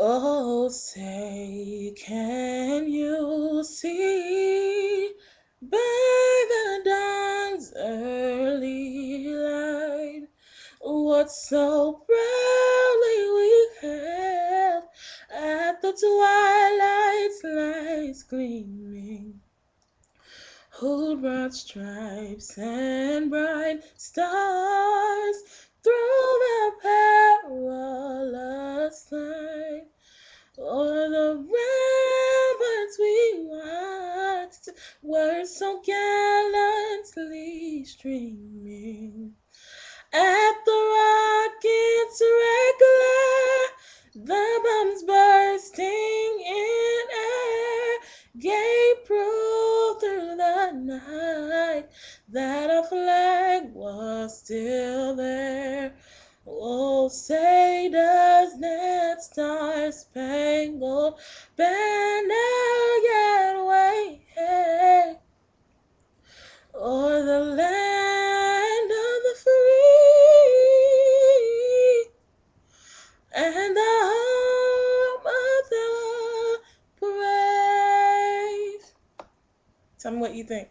Oh, say, can you see by the dawn's early light what so proudly we hailed at the twilight's lights gleaming? Who brought stripes and bright stars through the perilous night? O'er the ramparts we watched, words so gallantly streaming. At the rocket's red glare, the bombs bursting in air, gave proof through the night that our flag was still there. Oh, say does that star-spangled banner yet wave o'er the land of the free and the home of the brave? Tell me what you think.